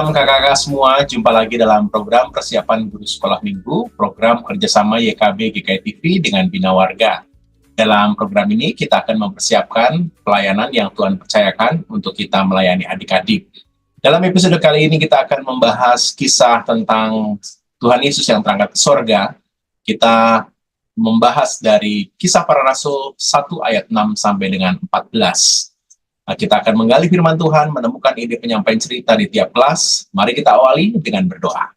Salam kakak-kakak semua, jumpa lagi dalam program persiapan guru sekolah minggu, program kerjasama YKB GKI TV dengan Bina Warga. Dalam program ini kita akan mempersiapkan pelayanan yang Tuhan percayakan untuk kita melayani adik-adik. Dalam episode kali ini kita akan membahas kisah tentang Tuhan Yesus yang terangkat ke sorga. Kita membahas dari Kisah Para Rasul 1 ayat 6 sampai dengan 14. Nah, kita akan menggali firman Tuhan, menemukan ide penyampaian cerita di tiap kelas. Mari kita awali dengan berdoa.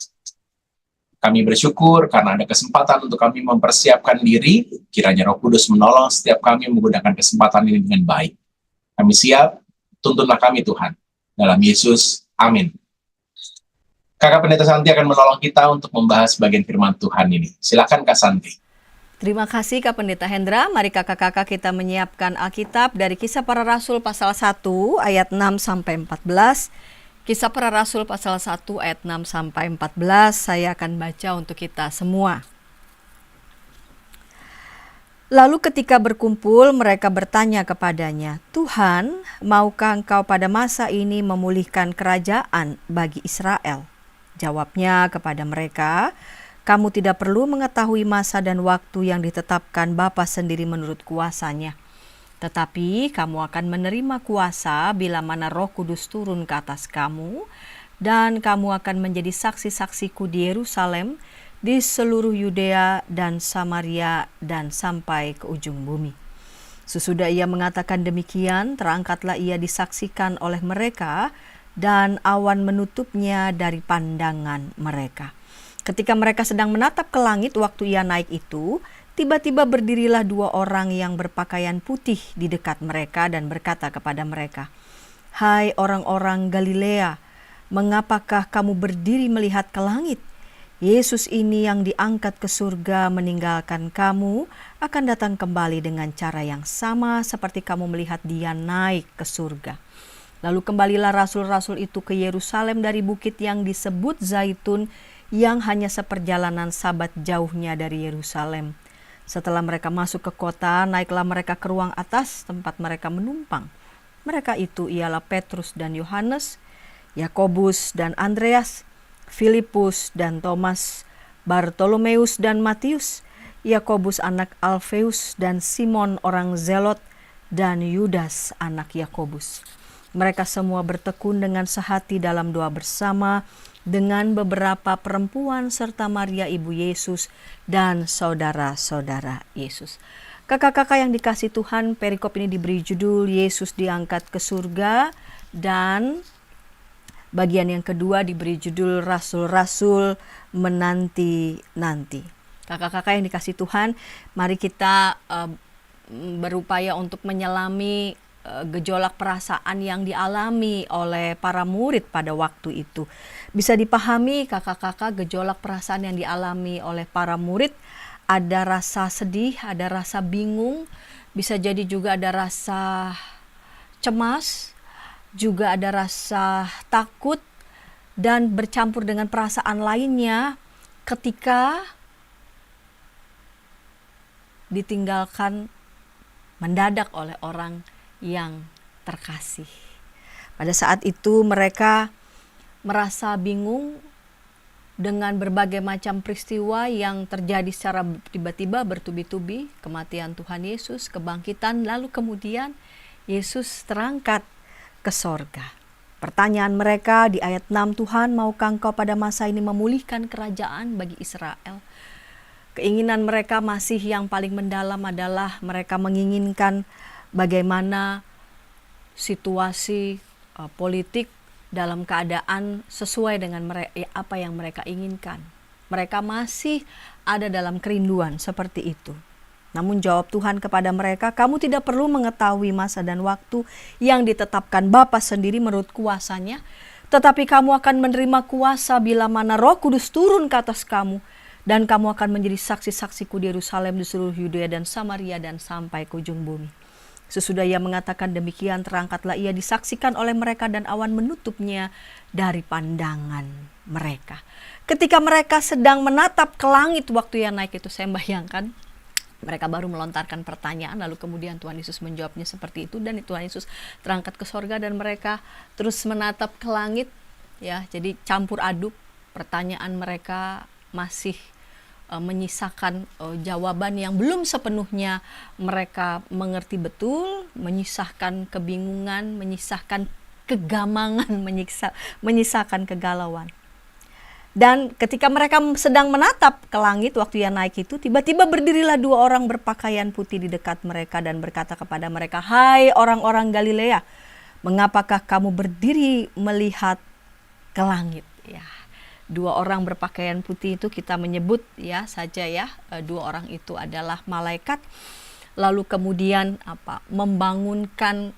Kami bersyukur karena ada kesempatan untuk kami mempersiapkan diri. Kiranya Roh Kudus menolong setiap kami menggunakan kesempatan ini dengan baik. Kami siap, tuntunlah kami Tuhan. Dalam Yesus, amin. Kakak Pendeta Santi akan menolong kita untuk membahas bagian firman Tuhan ini. Silakan Kak Santi. Terima kasih Kak Pendeta Hendra. Mari kakak-kakak kita menyiapkan Alkitab dari Kisah Para Rasul pasal 1 ayat 6 sampai 14. Kisah Para Rasul pasal 1 ayat 6 sampai 14. Saya akan baca untuk kita semua. Lalu ketika berkumpul mereka bertanya kepadanya, "Tuhan, maukah Engkau pada masa ini memulihkan kerajaan bagi Israel?" Jawabnya kepada mereka, "Kamu tidak perlu mengetahui masa dan waktu yang ditetapkan Bapa sendiri menurut kuasanya. Tetapi kamu akan menerima kuasa bila mana Roh Kudus turun ke atas kamu, dan kamu akan menjadi saksi-saksiku di Yerusalem, di seluruh Yudea dan Samaria, dan sampai ke ujung bumi." Sesudah ia mengatakan demikian, terangkatlah ia disaksikan oleh mereka, dan awan menutupnya dari pandangan mereka. Ketika mereka sedang menatap ke langit waktu ia naik itu, tiba-tiba berdirilah dua orang yang berpakaian putih di dekat mereka dan berkata kepada mereka, "Hai orang-orang Galilea, mengapakah kamu berdiri melihat ke langit? Yesus ini yang diangkat ke surga meninggalkan kamu akan datang kembali dengan cara yang sama seperti kamu melihat dia naik ke surga." Lalu kembalilah rasul-rasul itu ke Yerusalem dari bukit yang disebut Zaitun, yang hanya seperjalanan sabat jauhnya dari Yerusalem. Setelah mereka masuk ke kota, naiklah mereka ke ruang atas tempat mereka menumpang. Mereka itu ialah Petrus dan Yohanes, Yakobus dan Andreas, Filipus dan Thomas, Bartolomeus dan Matius, Yakobus anak Alfeus dan Simon orang Zelot, dan Yudas anak Yakobus. Mereka semua bertekun dengan sehati dalam doa bersama dengan beberapa perempuan serta Maria ibu Yesus dan saudara-saudara Yesus. Kakak-kakak yang dikasih Tuhan, perikop ini diberi judul Yesus diangkat ke surga, dan bagian yang kedua diberi judul Rasul-Rasul menanti-nanti. Kakak-kakak yang dikasih Tuhan, mari kita berupaya untuk menyelami gejolak perasaan yang dialami oleh para murid pada waktu itu. Bisa dipahami kakak-kakak, gejolak perasaan yang dialami oleh para murid, ada rasa sedih, ada rasa bingung, bisa jadi juga ada rasa cemas, juga ada rasa takut, dan bercampur dengan perasaan lainnya ketika ditinggalkan mendadak oleh orang yang terkasih. Pada saat itu mereka merasa bingung dengan berbagai macam peristiwa yang terjadi secara tiba-tiba, bertubi-tubi, kematian Tuhan Yesus, kebangkitan, lalu kemudian Yesus terangkat ke sorga. Pertanyaan mereka di ayat 6, "Tuhan, maukah Engkau pada masa ini memulihkan kerajaan bagi Israel?" Keinginan mereka masih yang paling mendalam adalah mereka menginginkan bagaimana situasi politik dalam keadaan sesuai dengan apa yang mereka inginkan. Mereka masih ada dalam kerinduan seperti itu. Namun jawab Tuhan kepada mereka, "Kamu tidak perlu mengetahui masa dan waktu yang ditetapkan Bapa sendiri menurut kuasanya, tetapi kamu akan menerima kuasa bila mana Roh Kudus turun ke atas kamu, dan kamu akan menjadi saksi-saksiku di Yerusalem, di seluruh Yudea dan Samaria, dan sampai ke ujung bumi." Sesudah ia mengatakan demikian, terangkatlah ia disaksikan oleh mereka, dan awan menutupnya dari pandangan mereka. Ketika mereka sedang menatap ke langit waktu ia naik itu, saya bayangkan mereka baru melontarkan pertanyaan, lalu kemudian Tuhan Yesus menjawabnya seperti itu, dan Tuhan Yesus terangkat ke sorga dan mereka terus menatap ke langit ya. Jadi campur aduk, pertanyaan mereka masih menyisakan jawaban yang belum sepenuhnya mereka mengerti betul, menyisakan kebingungan, menyisakan kegamangan, menyisakan kegalauan. Dan ketika mereka sedang menatap ke langit waktu ia naik itu, tiba-tiba berdirilah dua orang berpakaian putih di dekat mereka dan berkata kepada mereka, "Hai orang-orang Galilea, mengapakah kamu berdiri melihat ke langit?" Ya, dua orang berpakaian putih itu kita menyebut ya saja ya, dua orang itu adalah malaikat. Lalu kemudian membangunkan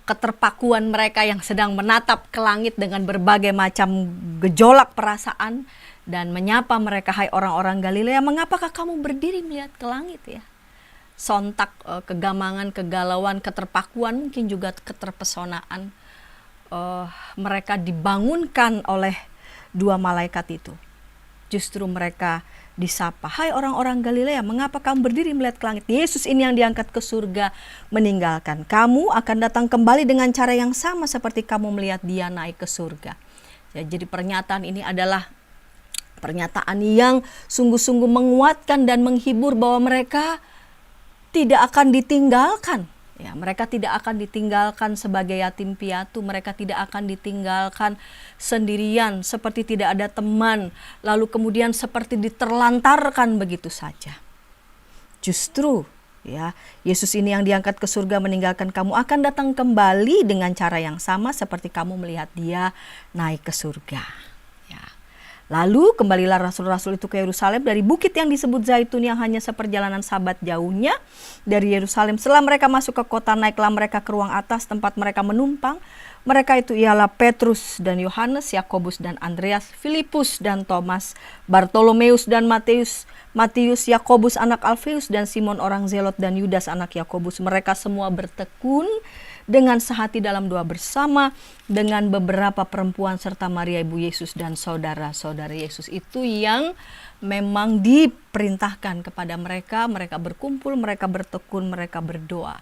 keterpakuan mereka yang sedang menatap ke langit dengan berbagai macam gejolak perasaan dan menyapa mereka, "Hai orang-orang Galilea, mengapakah kamu berdiri melihat ke langit?" Ya. Sontak kegamangan, kegalauan, keterpakuan, mungkin juga keterpesonaan mereka dibangunkan oleh dua malaikat itu. Justru mereka disapa, "Hai orang-orang Galilea, mengapa kamu berdiri melihat ke langit? Yesus ini yang diangkat ke surga meninggalkan kamu akan datang kembali dengan cara yang sama seperti kamu melihat dia naik ke surga." Ya, jadi pernyataan ini adalah pernyataan yang sungguh-sungguh menguatkan dan menghibur bahwa mereka tidak akan ditinggalkan. Ya, mereka tidak akan ditinggalkan sebagai yatim piatu, mereka tidak akan ditinggalkan sendirian, seperti tidak ada teman, lalu kemudian seperti diterlantarkan begitu saja. Justru ya, Yesus ini yang diangkat ke surga meninggalkan kamu akan datang kembali dengan cara yang sama seperti kamu melihat dia naik ke surga. Lalu kembalilah rasul-rasul itu ke Yerusalem dari bukit yang disebut Zaitun yang hanya seperjalanan sabat jauhnya dari Yerusalem. Setelah mereka masuk ke kota, naiklah mereka ke ruang atas tempat mereka menumpang. Mereka itu ialah Petrus dan Yohanes, Yakobus dan Andreas, Filipus dan Thomas, Bartolomeus dan Matius, Yakobus anak Alfeus dan Simon orang Zelot dan Yudas anak Yakobus. Mereka semua bertekun dengan sehati dalam doa bersama dengan beberapa perempuan serta Maria ibu Yesus dan saudara-saudara Yesus. Itu yang memang diperintahkan kepada mereka. Mereka berkumpul, mereka bertekun, mereka berdoa.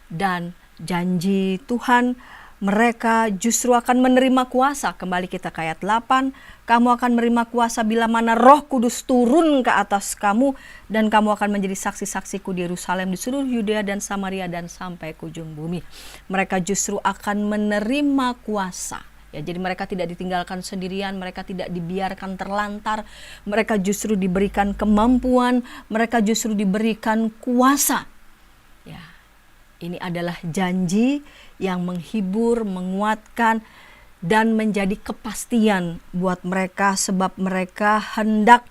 Dan janji Tuhan, mereka justru akan menerima kuasa. Kembali kita ke ayat 8. Kamu akan menerima kuasa bila mana Roh Kudus turun ke atas kamu. Dan kamu akan menjadi saksi-saksiku di Yerusalem, di seluruh Yudea dan Samaria dan sampai ke ujung bumi. Mereka justru akan menerima kuasa. Ya, jadi mereka tidak ditinggalkan sendirian, mereka tidak dibiarkan terlantar. Mereka justru diberikan kemampuan, mereka justru diberikan kuasa. Ya, ini adalah janji yang menghibur, menguatkan, dan menjadi kepastian buat mereka sebab mereka hendak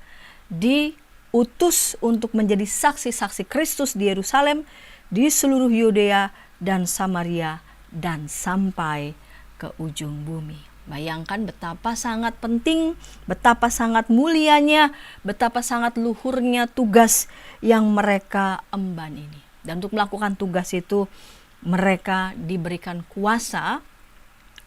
diutus untuk menjadi saksi-saksi Kristus di Yerusalem, di seluruh Yudea dan Samaria, dan sampai ke ujung bumi. Bayangkan betapa sangat penting, betapa sangat mulianya, betapa sangat luhurnya tugas yang mereka emban ini. Dan untuk melakukan tugas itu, mereka diberikan kuasa,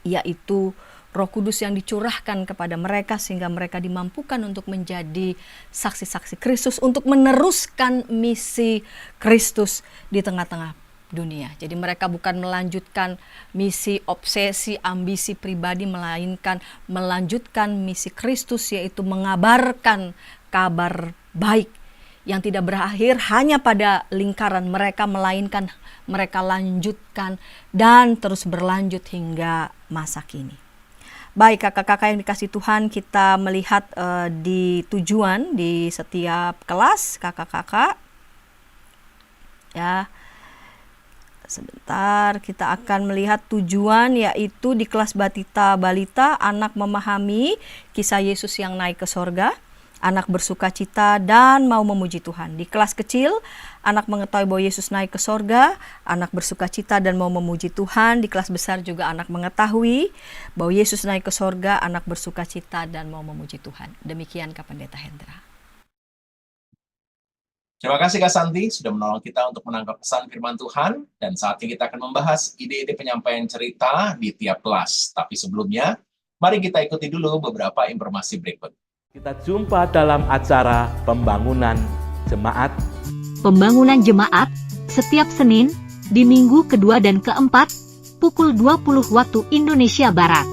yaitu Roh Kudus yang dicurahkan kepada mereka sehingga mereka dimampukan untuk menjadi saksi-saksi Kristus, untuk meneruskan misi Kristus di tengah-tengah dunia. Jadi mereka bukan melanjutkan misi, obsesi, ambisi pribadi, melainkan melanjutkan misi Kristus, yaitu mengabarkan kabar baik yang tidak berakhir hanya pada lingkaran mereka, melainkan mereka lanjutkan dan terus berlanjut hingga masa kini. Baik kakak-kakak yang dikasih Tuhan, kita melihat di tujuan di setiap kelas kakak-kakak. Ya, sebentar kita akan melihat tujuan, yaitu di kelas balita anak memahami kisah Yesus yang naik ke sorga. Anak bersuka cita dan mau memuji Tuhan. Di kelas kecil, anak mengetahui bahwa Yesus naik ke sorga, anak bersuka cita dan mau memuji Tuhan. Di kelas besar juga anak mengetahui bahwa Yesus naik ke sorga, anak bersuka cita dan mau memuji Tuhan. Demikian Kak Pendeta Hendra. Terima kasih Kak Santi sudah menolong kita untuk menangkap pesan firman Tuhan. Dan saatnya kita akan membahas ide-ide penyampaian cerita di tiap kelas. Tapi sebelumnya, mari kita ikuti dulu beberapa informasi berikut. Kita jumpa dalam acara pembangunan jemaat. Pembangunan jemaat setiap Senin di minggu kedua dan keempat pukul 20 waktu Indonesia Barat.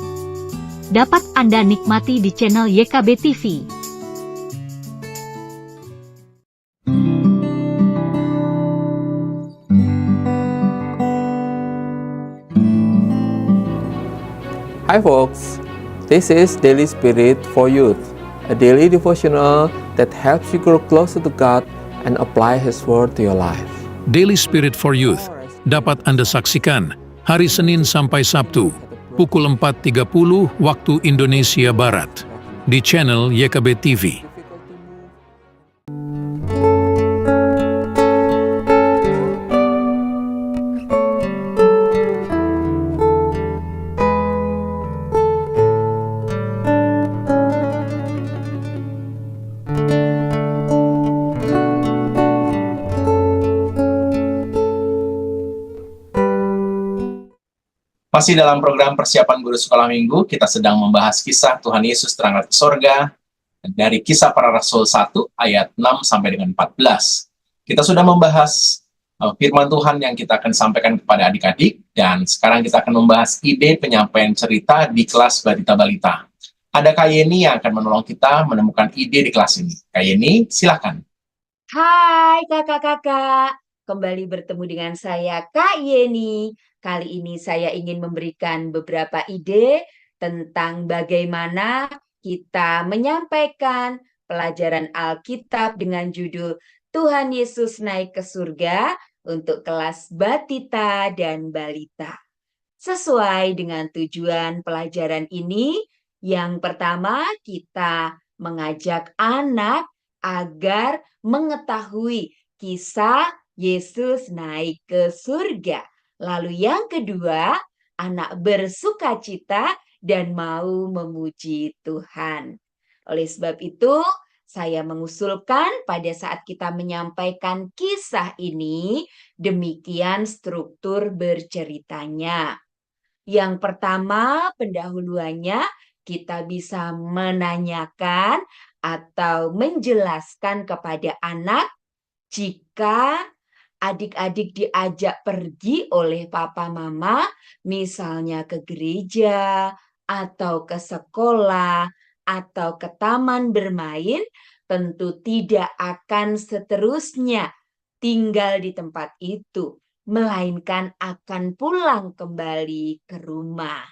Dapat Anda nikmati di channel YKB TV. Hi folks, this is Daily Spirit for Youth, a daily devotional that helps you grow closer to God and apply His Word to your life. Daily Spirit for Youth dapat Anda saksikan hari Senin sampai Sabtu pukul 4.30 waktu Indonesia Barat di channel YKB TV. Masih dalam program persiapan guru sekolah minggu, kita sedang membahas kisah Tuhan Yesus terangkat ke sorga dari Kisah Para Rasul 1 ayat 6 sampai dengan 14. Kita sudah membahas firman Tuhan yang kita akan sampaikan kepada adik-adik, dan sekarang kita akan membahas ide penyampaian cerita di kelas balita-balita. Ada Kak Yeni yang akan menolong kita menemukan ide di kelas ini. Kak Yeni, silakan. Hai kakak-kakak, kembali bertemu dengan saya Kak Yeni. Kali ini saya ingin memberikan beberapa ide tentang bagaimana kita menyampaikan pelajaran Alkitab dengan judul Tuhan Yesus naik ke surga untuk kelas batita dan balita. Sesuai dengan tujuan pelajaran ini, yang pertama kita mengajak anak agar mengetahui kisah Yesus naik ke surga. Lalu yang kedua, anak bersukacita dan mau memuji Tuhan. Oleh sebab itu, saya mengusulkan pada saat kita menyampaikan kisah ini, demikian struktur berceritanya. Yang pertama, pendahuluannya kita bisa menanyakan atau menjelaskan kepada anak jika adik-adik diajak pergi oleh papa mama, misalnya ke gereja, atau ke sekolah, atau ke taman bermain, tentu tidak akan seterusnya tinggal di tempat itu, melainkan akan pulang kembali ke rumah.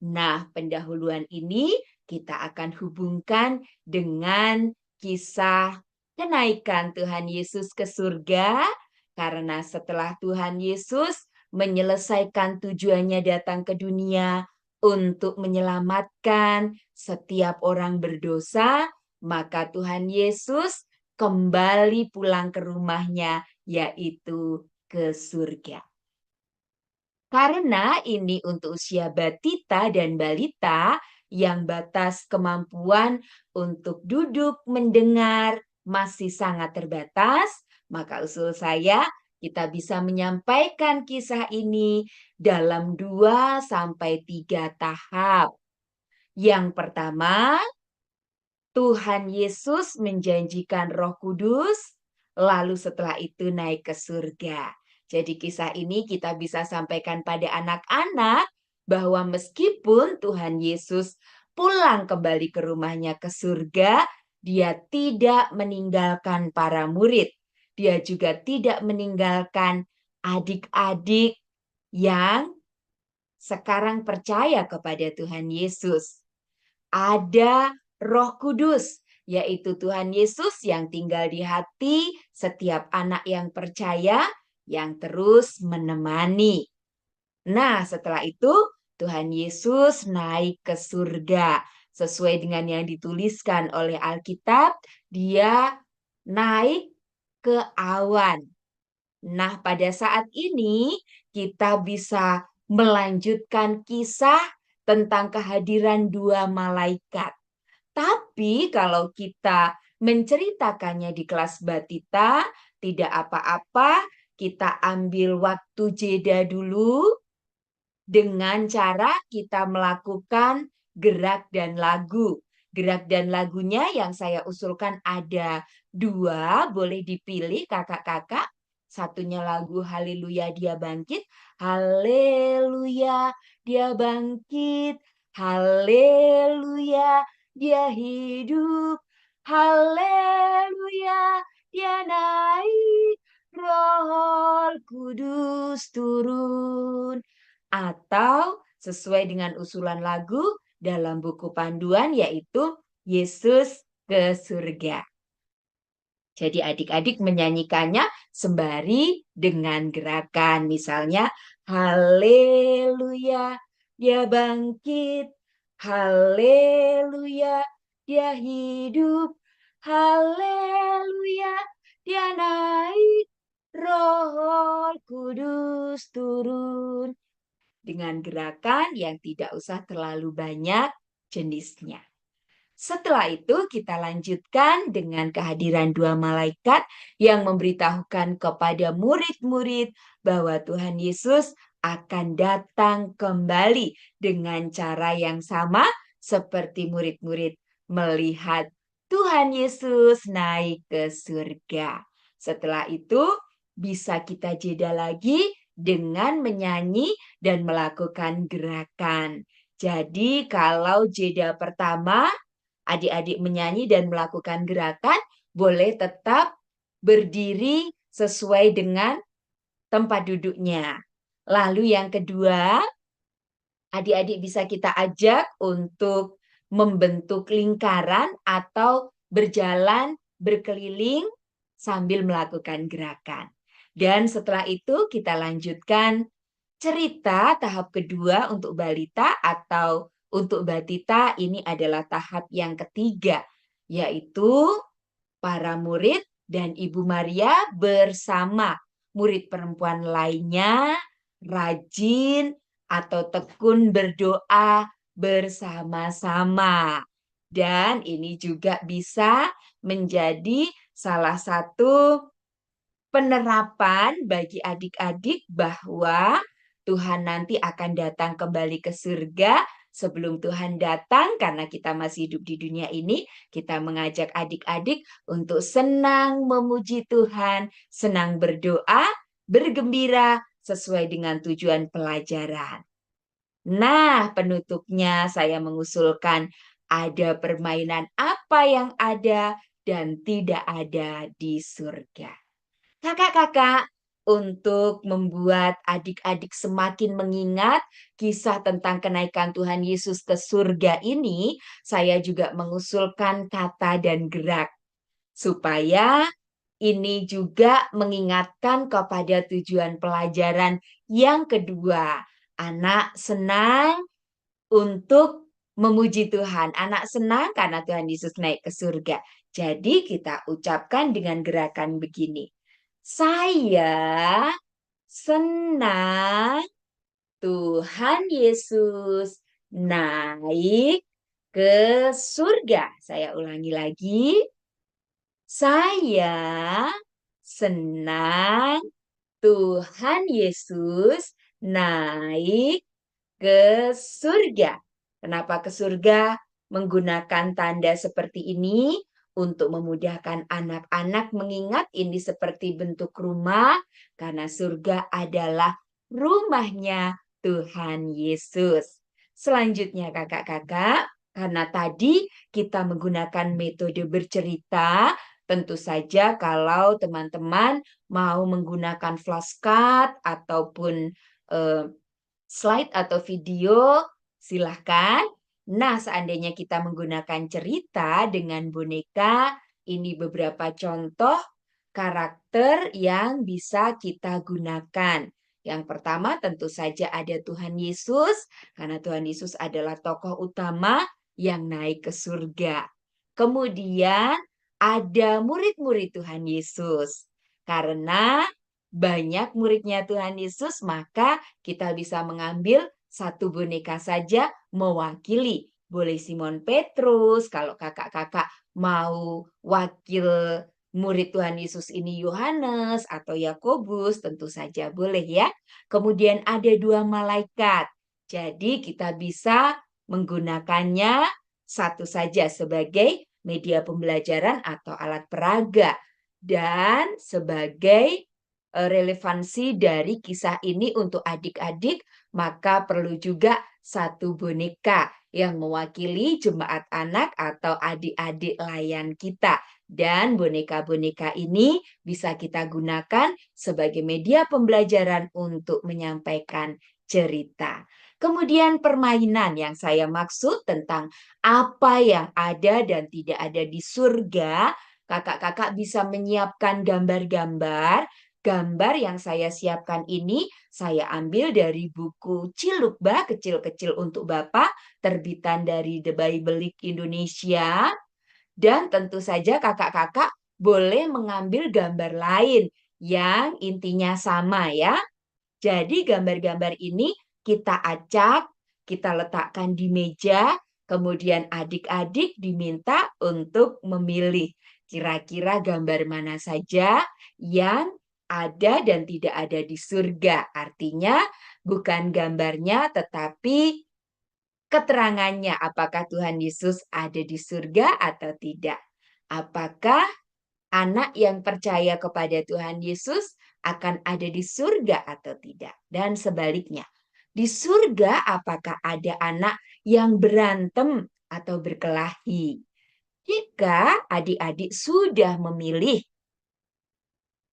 Nah, pendahuluan ini kita akan hubungkan dengan kisah kenaikan Tuhan Yesus ke surga. Karena setelah Tuhan Yesus menyelesaikan tujuannya datang ke dunia untuk menyelamatkan setiap orang berdosa, maka Tuhan Yesus kembali pulang ke rumahnya, yaitu ke surga. Karena ini untuk usia batita dan balita yang batas kemampuan untuk duduk mendengar masih sangat terbatas, maka usul saya kita bisa menyampaikan kisah ini dalam 2-3 tahap. Yang pertama, Tuhan Yesus menjanjikan Roh Kudus, lalu setelah itu naik ke surga. Jadi kisah ini kita bisa sampaikan pada anak-anak bahwa meskipun Tuhan Yesus pulang kembali ke rumahnya ke surga, dia tidak meninggalkan para murid. Dia juga tidak meninggalkan adik-adik yang sekarang percaya kepada Tuhan Yesus. Ada Roh Kudus, yaitu Tuhan Yesus yang tinggal di hati setiap anak yang percaya, yang terus menemani. Nah, setelah itu Tuhan Yesus naik ke surga. Sesuai dengan yang dituliskan oleh Alkitab, dia naik ke awan. Nah, pada saat ini kita bisa melanjutkan kisah tentang kehadiran 2 malaikat. Tapi kalau kita menceritakannya di kelas batita, tidak apa-apa, kita ambil waktu jeda dulu dengan cara kita melakukan gerak dan lagu. Gerak dan lagunya yang saya usulkan ada 2, boleh dipilih kakak-kakak. Satunya lagu Haleluya Dia Bangkit. Haleluya Dia bangkit. Haleluya Dia hidup. Haleluya Dia naik. Roh Kudus turun. Atau sesuai dengan usulan lagu dalam buku panduan, yaitu Yesus ke surga. Jadi adik-adik menyanyikannya sembari dengan gerakan. Misalnya, Haleluya, Dia bangkit. Haleluya, Dia hidup. Haleluya, Dia naik. Roh Kudus turun. Dengan gerakan yang tidak usah terlalu banyak jenisnya. Setelah itu kita lanjutkan dengan kehadiran dua malaikat yang memberitahukan kepada murid-murid bahwa Tuhan Yesus akan datang kembali dengan cara yang sama seperti murid-murid melihat Tuhan Yesus naik ke surga. Setelah itu bisa kita jeda lagi dengan menyanyi dan melakukan gerakan. Jadi kalau jeda pertama adik-adik menyanyi dan melakukan gerakan, boleh tetap berdiri sesuai dengan tempat duduknya. Lalu yang kedua, adik-adik bisa kita ajak untuk membentuk lingkaran atau berjalan berkeliling sambil melakukan gerakan. Dan setelah itu kita lanjutkan cerita tahap kedua untuk balita atau untuk batita. Ini adalah tahap yang ketiga, yaitu para murid dan Ibu Maria bersama murid perempuan lainnya rajin atau tekun berdoa bersama-sama. Dan ini juga bisa menjadi salah satu penerapan bagi adik-adik bahwa Tuhan nanti akan datang kembali ke surga. Sebelum Tuhan datang, karena kita masih hidup di dunia ini, kita mengajak adik-adik untuk senang memuji Tuhan, senang berdoa, bergembira sesuai dengan tujuan pelajaran. Nah, penutupnya saya mengusulkan ada permainan apa yang ada dan tidak ada di surga. Kakak-kakak, untuk membuat adik-adik semakin mengingat kisah tentang kenaikan Tuhan Yesus ke surga ini, saya juga mengusulkan kata dan gerak. Supaya ini juga mengingatkan kepada tujuan pelajaran yang kedua. Anak senang untuk memuji Tuhan. Anak senang karena Tuhan Yesus naik ke surga. Jadi kita ucapkan dengan gerakan begini. Saya senang Tuhan Yesus naik ke surga. Saya ulangi lagi. Saya senang Tuhan Yesus naik ke surga. Kenapa ke surga? Menggunakan tanda seperti ini untuk memudahkan anak-anak mengingat ini seperti bentuk rumah, karena surga adalah rumahnya Tuhan Yesus. Selanjutnya kakak-kakak, karena tadi kita menggunakan metode bercerita, tentu saja kalau teman-teman mau menggunakan flashcard ataupun slide atau video, silahkan. Nah, seandainya kita menggunakan cerita dengan boneka, ini beberapa contoh karakter yang bisa kita gunakan. Yang pertama tentu saja ada Tuhan Yesus, karena Tuhan Yesus adalah tokoh utama yang naik ke surga. Kemudian ada murid-murid Tuhan Yesus. Karena banyak muridnya Tuhan Yesus, maka kita bisa mengambil satu boneka saja mewakili. Boleh Simon Petrus, kalau kakak-kakak mau wakil murid Tuhan Yesus ini Yohanes atau Yakobus, tentu saja boleh ya. Kemudian ada dua malaikat. Jadi kita bisa menggunakannya satu saja sebagai media pembelajaran atau alat peraga. Dan sebagai relevansi dari kisah ini untuk adik-adik, maka perlu juga satu boneka yang mewakili jemaat anak atau adik-adik layan kita. Dan boneka-boneka ini bisa kita gunakan sebagai media pembelajaran untuk menyampaikan cerita. Kemudian permainan yang saya maksud tentang apa yang ada dan tidak ada di surga, kakak-kakak bisa menyiapkan gambar-gambar. Gambar yang saya siapkan ini saya ambil dari buku Cilukba kecil-kecil untuk Bapak, terbitan dari The Bible Indonesia. Dan tentu saja kakak-kakak boleh mengambil gambar lain yang intinya sama ya. Jadi gambar-gambar ini kita acak, kita letakkan di meja, kemudian adik-adik diminta untuk memilih kira-kira gambar mana saja yang ada dan tidak ada di surga. Artinya bukan gambarnya tetapi keterangannya, apakah Tuhan Yesus ada di surga atau tidak. Apakah anak yang percaya kepada Tuhan Yesus akan ada di surga atau tidak. Dan sebaliknya, di surga apakah ada anak yang berantem atau berkelahi. Jika adik-adik sudah memilih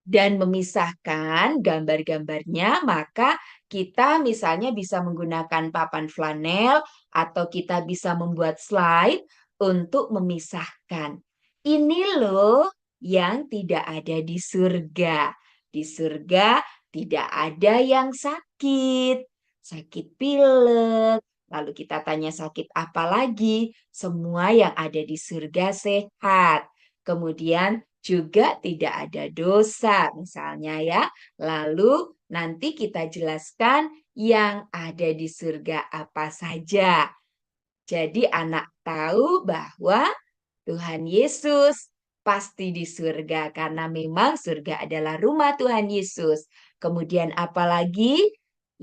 dan memisahkan gambar-gambarnya, maka kita misalnya bisa menggunakan papan flanel atau kita bisa membuat slide untuk memisahkan. Ini loh yang tidak ada di surga. Di surga tidak ada yang sakit, sakit pilek. Lalu kita tanya sakit apa lagi? Semua yang ada di surga sehat. Kemudian juga tidak ada dosa misalnya ya. Lalu nanti kita jelaskan yang ada di surga apa saja. Jadi anak tahu bahwa Tuhan Yesus pasti di surga karena memang surga adalah rumah Tuhan Yesus. Kemudian apalagi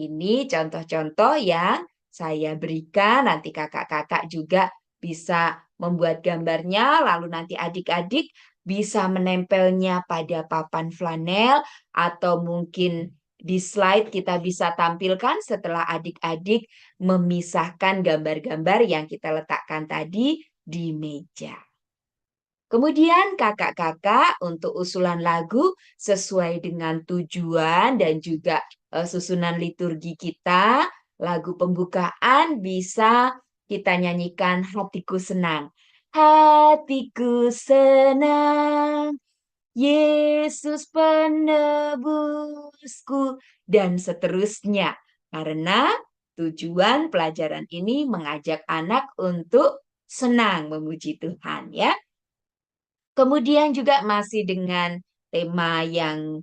ini contoh-contoh yang saya berikan, nanti kakak-kakak juga bisa membuat gambarnya, lalu nanti adik-adik bisa menempelnya pada papan flanel atau mungkin di slide kita bisa tampilkan setelah adik-adik memisahkan gambar-gambar yang kita letakkan tadi di meja. Kemudian kakak-kakak untuk usulan lagu sesuai dengan tujuan dan juga susunan liturgi kita, lagu pembukaan bisa kita nyanyikan Hatiku Senang. Hatiku senang, Yesus penebusku, dan seterusnya. Karena tujuan pelajaran ini mengajak anak untuk senang memuji Tuhan ya. Kemudian juga masih dengan tema yang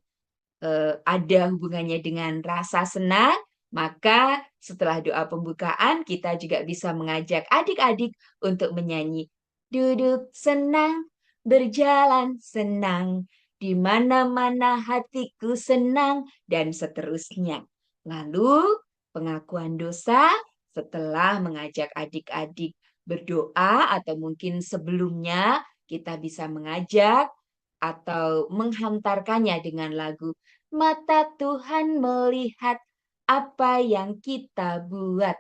ada hubungannya dengan rasa senang, maka setelah doa pembukaan kita juga bisa mengajak adik-adik untuk menyanyi duduk senang, berjalan senang, di mana-mana hatiku senang, dan seterusnya. Lalu pengakuan dosa setelah mengajak adik-adik berdoa atau mungkin sebelumnya kita bisa mengajak atau menghantarkannya dengan lagu Mata Tuhan melihat apa yang kita buat.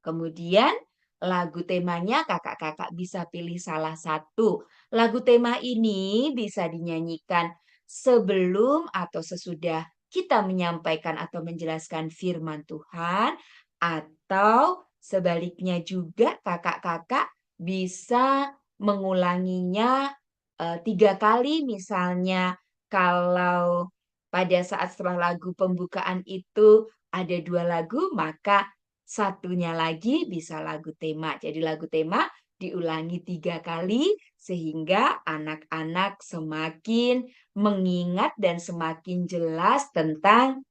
Kemudian lagu temanya kakak-kakak bisa pilih salah satu. Lagu tema ini bisa dinyanyikan sebelum atau sesudah kita menyampaikan atau menjelaskan firman Tuhan, atau sebaliknya juga kakak-kakak bisa mengulanginya 3 kali. Misalnya kalau pada saat setelah lagu pembukaan itu ada 2 lagu, maka satunya lagi bisa lagu tema. Jadi lagu tema diulangi 3 kali sehingga anak-anak semakin mengingat dan semakin jelas tentang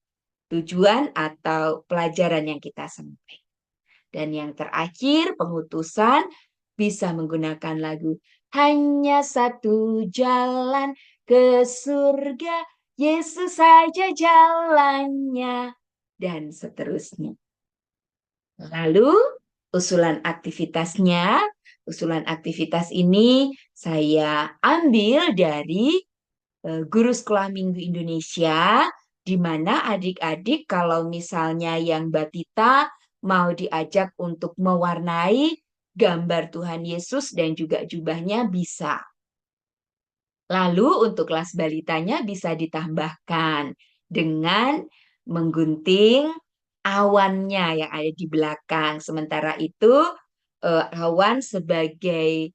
tujuan atau pelajaran yang kita sampaikan. Dan yang terakhir pengutusan bisa menggunakan lagu Hanya Satu Jalan ke Surga, Yesus saja jalannya, dan seterusnya. Lalu usulan aktivitas ini saya ambil dari Guru Sekolah Minggu Indonesia. di mana adik-adik kalau misalnya yang batita mau diajak untuk mewarnai gambar Tuhan Yesus dan juga jubahnya bisa. Lalu untuk kelas balitanya bisa ditambahkan dengan menggunting awannya yang ada di belakang. Sementara itu awan sebagai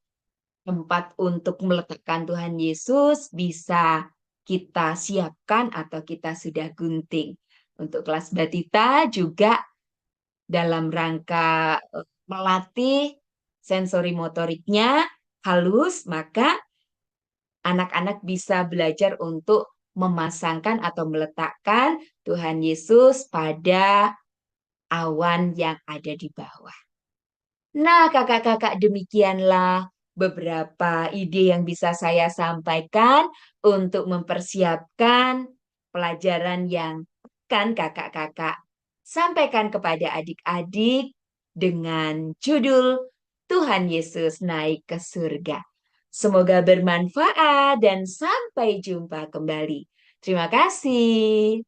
tempat untuk meletakkan Tuhan Yesus bisa kita siapkan atau kita sudah gunting. Untuk kelas batita juga dalam rangka melatih sensori motoriknya halus, maka anak-anak bisa belajar untuk memasangkan atau meletakkan Tuhan Yesus pada awan yang ada di bawah. Nah, kakak-kakak, demikianlah beberapa ide yang bisa saya sampaikan untuk mempersiapkan pelajaran yang akan kakak-kakak sampaikan kepada adik-adik dengan judul Tuhan Yesus naik ke surga. Semoga bermanfaat dan sampai jumpa kembali. Terima kasih.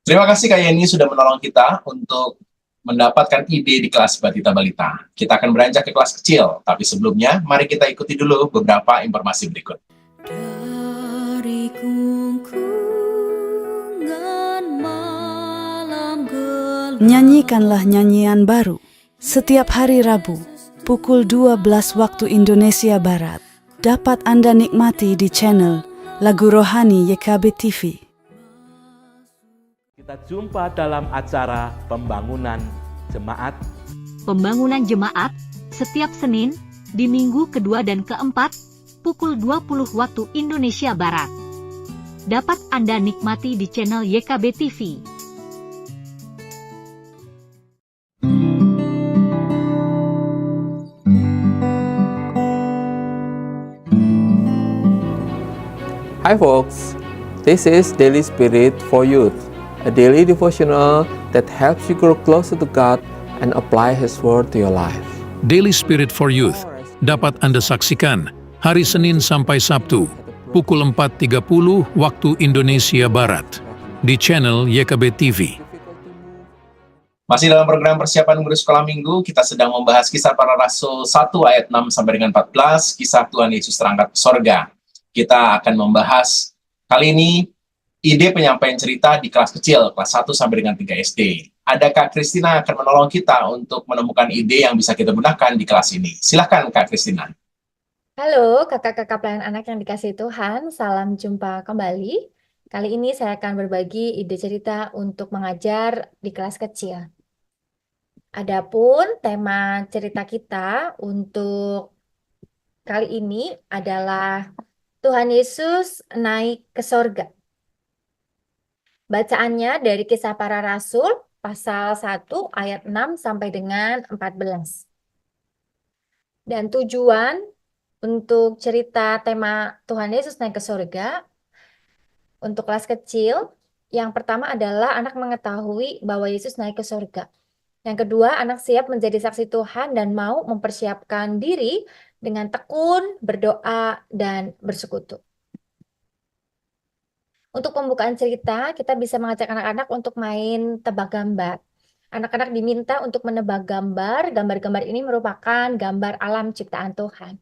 Terima kasih Kak Yeni sudah menolong kita untuk mendapatkan ide di kelas Batita Balita. Kita akan beranjak ke kelas kecil, tapi sebelumnya mari kita ikuti dulu beberapa informasi berikut. Dari gungkungan malam gelap, nyanyikanlah nyanyian baru setiap hari Rabu pukul 12 waktu Indonesia Barat. Dapat Anda nikmati di channel Lagu Rohani YKB TV. Kita jumpa dalam acara pembangunan jemaat. Pembangunan jemaat setiap Senin di minggu kedua dan keempat pukul 20 waktu Indonesia Barat. Dapat Anda nikmati di channel YKB TV. Hi folks, this is Daily Spirit for Youth, a daily devotional that helps you grow closer to God and apply His Word to your life. Daily Spirit for Youth dapat Anda saksikan hari Senin sampai Sabtu pukul 4.30 waktu Indonesia Barat di channel YKB TV. Masih dalam program persiapan guru sekolah minggu, kita sedang membahas kisah para rasul 1 ayat 6 sampai dengan 14, kisah Tuhan Yesus terangkat ke sorga. Kita akan membahas kali ini ide penyampaian cerita di kelas kecil, kelas 1 sampai dengan 3 SD. Ada Kak Kristina akan menolong kita untuk menemukan ide yang bisa kita gunakan di kelas ini. Silahkan Kak Kristina. Halo kakak-kakak pelayan anak yang dikasihi Tuhan, salam jumpa kembali. Kali ini saya akan berbagi ide cerita untuk mengajar di kelas kecil. Adapun tema cerita kita untuk kali ini adalah Tuhan Yesus naik ke sorga. Bacaannya dari Kisah Para Rasul pasal 1 ayat 6 sampai dengan 14. Dan tujuan untuk cerita tema Tuhan Yesus naik ke sorga untuk kelas kecil, yang pertama adalah anak mengetahui bahwa Yesus naik ke sorga. Yang kedua, anak siap menjadi saksi Tuhan dan mau mempersiapkan diri dengan tekun, berdoa, dan bersekutu. Untuk pembukaan cerita, kita bisa mengajak anak-anak untuk main tebak gambar. Anak-anak diminta untuk menebak gambar. Gambar-gambar ini merupakan gambar alam ciptaan Tuhan.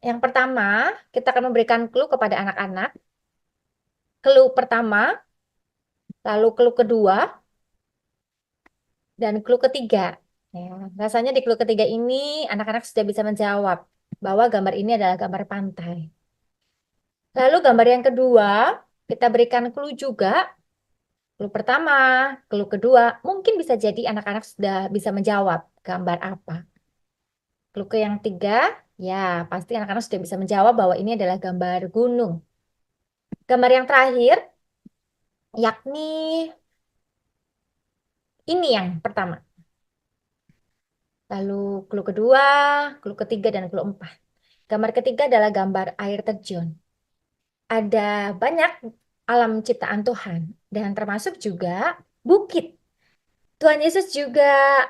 Yang pertama, kita akan memberikan clue kepada anak-anak. Clue pertama, lalu clue kedua, dan clue ketiga. Ya, rasanya di clue ketiga ini anak-anak sudah bisa menjawab bahwa gambar ini adalah gambar pantai. Lalu gambar yang kedua, kita berikan clue juga. Clue pertama, clue kedua, mungkin bisa jadi anak-anak sudah bisa menjawab gambar apa. Clue yang tiga, ya pasti anak-anak sudah bisa menjawab bahwa ini adalah gambar gunung. Gambar yang terakhir, yakni ini yang pertama. Lalu clue kedua, clue ketiga, dan clue empat. Gambar ketiga adalah gambar air terjun. Ada banyak alam ciptaan Tuhan, dan termasuk juga bukit. Tuhan Yesus juga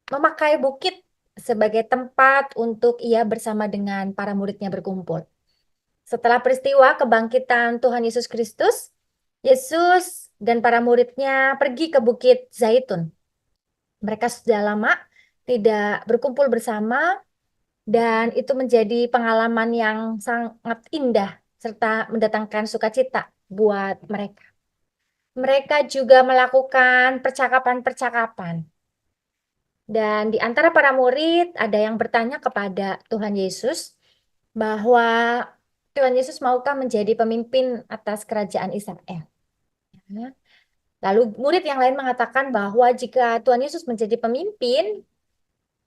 memakai bukit sebagai tempat untuk ia bersama dengan para muridnya berkumpul. Setelah peristiwa kebangkitan Tuhan Yesus Kristus, Yesus dan para muridnya pergi ke Bukit Zaitun. Mereka sudah lama tidak berkumpul bersama, dan itu menjadi pengalaman yang sangat indah serta mendatangkan sukacita buat mereka. Mereka juga melakukan percakapan-percakapan. Dan di antara para murid ada yang bertanya kepada Tuhan Yesus bahwa Tuhan Yesus maukah menjadi pemimpin atas kerajaan Israel. Ya. Lalu murid yang lain mengatakan bahwa jika Tuhan Yesus menjadi pemimpin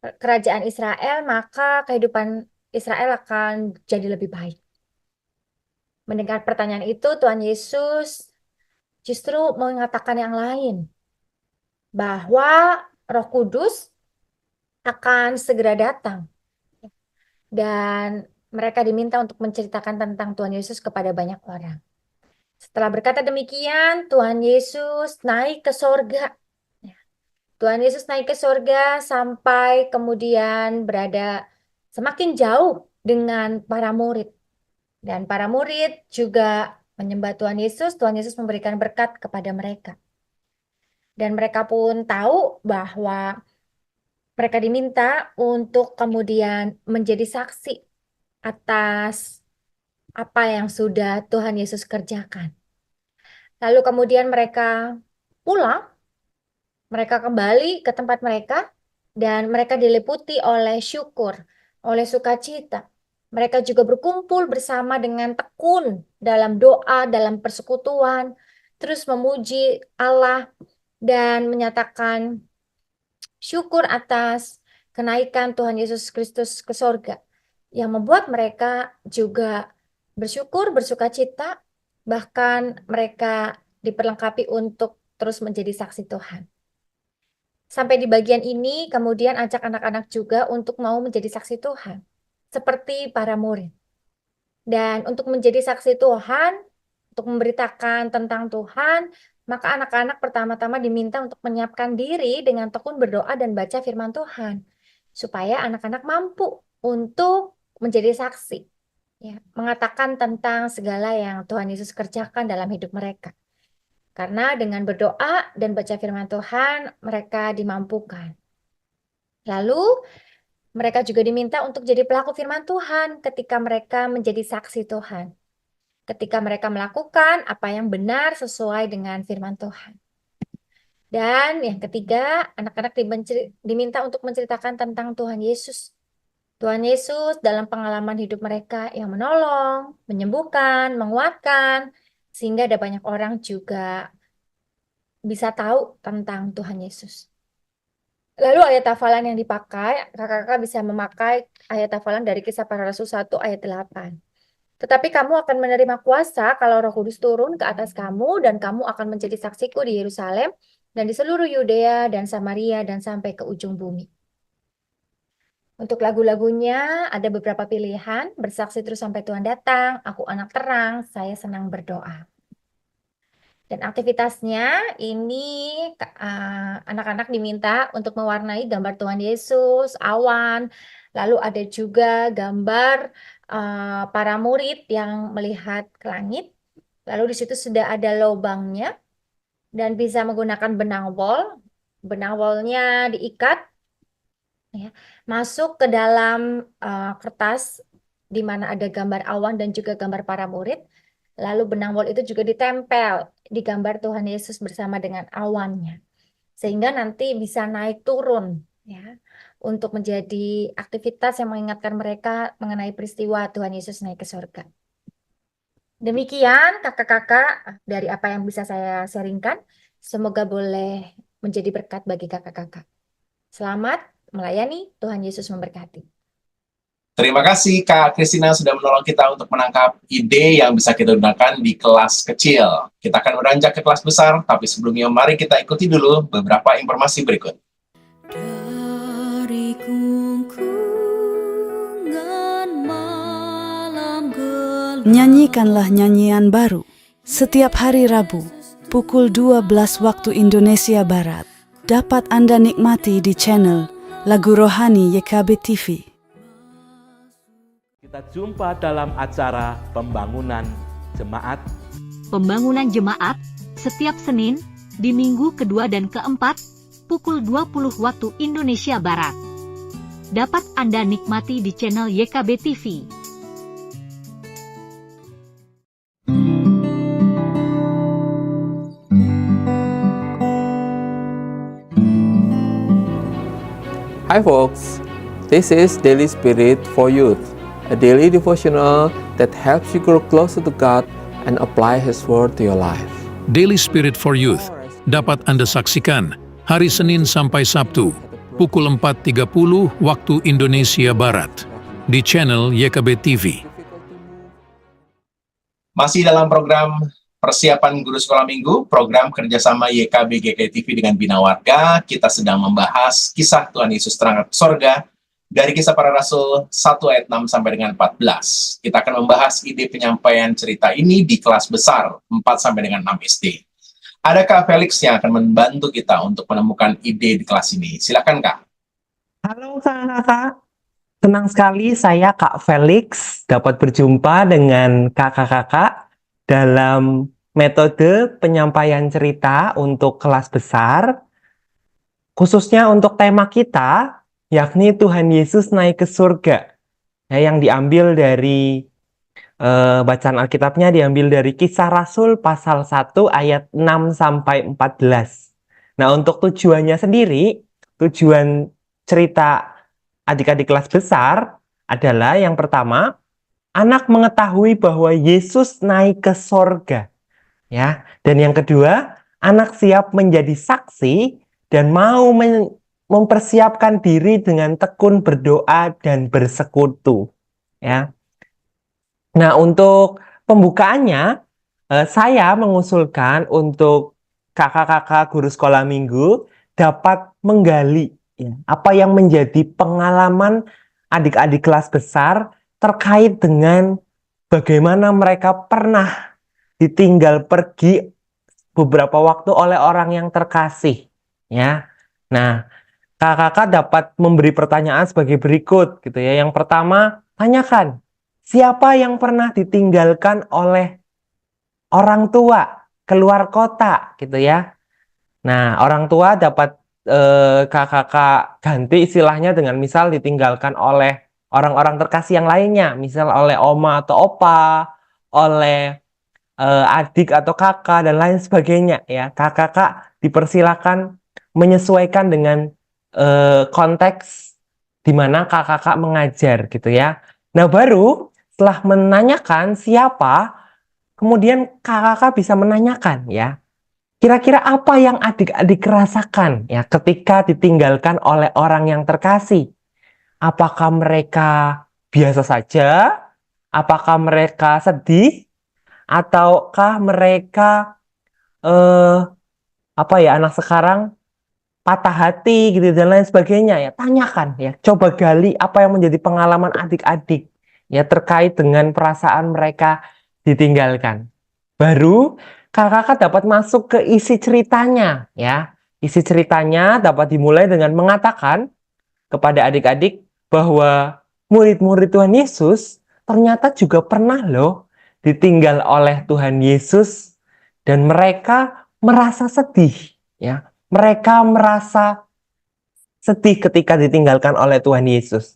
kerajaan Israel, maka kehidupan Israel akan jadi lebih baik. Mendengar pertanyaan itu, Tuhan Yesus justru mengatakan yang lain, bahwa Roh Kudus akan segera datang. Dan mereka diminta untuk menceritakan tentang Tuhan Yesus kepada banyak orang. Setelah berkata demikian, Tuhan Yesus naik ke sorga. Tuhan Yesus naik ke sorga sampai kemudian berada semakin jauh dengan para murid. Dan para murid juga menyembah Tuhan Yesus. Tuhan Yesus memberikan berkat kepada mereka. Dan mereka pun tahu bahwa mereka diminta untuk kemudian menjadi saksi atas apa yang sudah Tuhan Yesus kerjakan. Lalu kemudian mereka pulang, mereka kembali ke tempat mereka, dan mereka diliputi oleh syukur, oleh sukacita. Mereka juga berkumpul bersama dengan tekun dalam doa, dalam persekutuan, terus memuji Allah dan menyatakan syukur atas kenaikan Tuhan Yesus Kristus ke sorga, yang membuat mereka juga bersyukur, bersukacita, bahkan mereka diperlengkapi untuk terus menjadi saksi Tuhan. Sampai di bagian ini, kemudian ajak anak-anak juga untuk mau menjadi saksi Tuhan, seperti para murid. Dan untuk menjadi saksi Tuhan, untuk memberitakan tentang Tuhan, maka anak-anak pertama-tama diminta untuk menyiapkan diri dengan tekun berdoa dan baca firman Tuhan, supaya anak-anak mampu untuk menjadi saksi, ya, mengatakan tentang segala yang Tuhan Yesus kerjakan dalam hidup mereka. Karena dengan berdoa dan baca firman Tuhan, mereka dimampukan. Lalu, mereka juga diminta untuk jadi pelaku firman Tuhan ketika mereka menjadi saksi Tuhan. Ketika mereka melakukan apa yang benar sesuai dengan firman Tuhan. Dan yang ketiga, anak-anak diminta untuk menceritakan tentang Tuhan Yesus. Tuhan Yesus dalam pengalaman hidup mereka yang menolong, menyembuhkan, menguatkan, sehingga ada banyak orang juga bisa tahu tentang Tuhan Yesus. Lalu ayat hafalan yang dipakai, kakak-kakak bisa memakai ayat hafalan dari Kisah Para Rasul 1 ayat 8. Tetapi kamu akan menerima kuasa kalau Roh Kudus turun ke atas kamu, dan kamu akan menjadi saksiku di Yerusalem dan di seluruh Yudea dan Samaria dan sampai ke ujung bumi. Untuk lagu-lagunya ada beberapa pilihan, bersaksi terus sampai Tuhan datang, aku anak terang, saya senang berdoa. Dan aktivitasnya ini anak-anak diminta untuk mewarnai gambar Tuhan Yesus, awan, lalu ada juga gambar para murid yang melihat ke langit. Lalu di situ sudah ada lubangnya dan bisa menggunakan benang wol. Benang wolnya diikat, ya, masuk ke dalam kertas di mana ada gambar awan dan juga gambar para murid. Lalu benang wol itu juga ditempel di gambar Tuhan Yesus bersama dengan awannya. Sehingga nanti bisa naik turun, ya, untuk menjadi aktivitas yang mengingatkan mereka mengenai peristiwa Tuhan Yesus naik ke surga. Demikian kakak-kakak dari apa yang bisa saya sharingkan. Semoga boleh menjadi berkat bagi kakak-kakak. Selamat melayani, Tuhan Yesus memberkati. Terima kasih Kak Christina sudah menolong kita untuk menangkap ide yang bisa kita gunakan di kelas kecil. Kita akan beranjak ke kelas besar, tapi sebelumnya mari kita ikuti dulu beberapa informasi berikut. Dari gungkungan malam gelap, Nyanyikanlah nyanyian baru setiap hari Rabu pukul 12 waktu Indonesia Barat. Dapat Anda nikmati di channel Lagu Rohani YKB TV. Kita jumpa dalam acara pembangunan jemaat. Pembangunan jemaat setiap Senin di minggu kedua dan keempat pukul 20 waktu Indonesia Barat. Dapat Anda nikmati di channel YKB TV. Hi folks, this is Daily Spirit for Youth, a daily devotional that helps you grow closer to God and apply His Word to your life. Daily Spirit for Youth dapat Anda saksikan hari Senin sampai Sabtu pukul 4.30 waktu Indonesia Barat di channel YKB TV. Masih dalam program persiapan guru sekolah minggu, program kerjasama YKB GKI TV dengan Bina Warga, kita sedang membahas kisah Tuhan Yesus terangkat ke sorga dari Kisah Para Rasul 1 ayat 6 sampai dengan 14. Kita akan membahas ide penyampaian cerita ini di kelas besar 4 sampai dengan 6 SD. Ada Kak Felix yang akan membantu kita untuk menemukan ide di kelas ini. Silakan Kak. Halo kakak, senang sekali saya Kak Felix dapat berjumpa dengan kakak-kakak dalam metode penyampaian cerita untuk kelas besar, khususnya untuk tema kita, yakni Tuhan Yesus naik ke surga, ya, yang diambil dari bacaan Alkitabnya diambil dari Kisah Rasul pasal 1 ayat 6 sampai 14. Nah, untuk tujuannya sendiri, tujuan cerita adik-adik kelas besar adalah yang pertama, anak mengetahui bahwa Yesus naik ke sorga. Ya, dan yang kedua, anak siap menjadi saksi dan mau mempersiapkan diri dengan tekun berdoa dan bersekutu. Ya. Nah, untuk pembukaannya, saya mengusulkan untuk kakak-kakak guru sekolah minggu dapat menggali ya, apa yang menjadi pengalaman adik-adik kelas besar terkait dengan bagaimana mereka pernah ditinggal pergi beberapa waktu oleh orang yang terkasih. Ya, nah, kakak-kakak dapat memberi pertanyaan sebagai berikut, gitu ya. Yang pertama, tanyakan, siapa yang pernah ditinggalkan oleh orang tua keluar kota, gitu ya. Nah, orang tua dapat kakak-kakak ganti istilahnya dengan misal ditinggalkan oleh orang-orang terkasih yang lainnya, misal oleh oma atau opa, oleh adik atau kakak, dan lain sebagainya. Ya, kakak-kakak dipersilakan menyesuaikan dengan konteks di mana kakak-kakak mengajar, gitu ya. Nah, baru setelah menanyakan siapa, kemudian kakak-kakak bisa menanyakan, ya, kira-kira apa yang adik-adik rasakan, ya, ketika ditinggalkan oleh orang yang terkasih. Apakah mereka biasa saja? Apakah mereka sedih? Ataukah mereka anak sekarang patah hati gitu dan lain sebagainya, ya. Tanyakan, ya. Coba gali apa yang menjadi pengalaman adik-adik ya terkait dengan perasaan mereka ditinggalkan. Baru kakak-kakak dapat masuk ke isi ceritanya, ya. Isi ceritanya dapat dimulai dengan mengatakan kepada adik-adik bahwa murid-murid Tuhan Yesus ternyata juga pernah loh ditinggal oleh Tuhan Yesus dan mereka merasa sedih, ya. Mereka merasa sedih ketika ditinggalkan oleh Tuhan Yesus.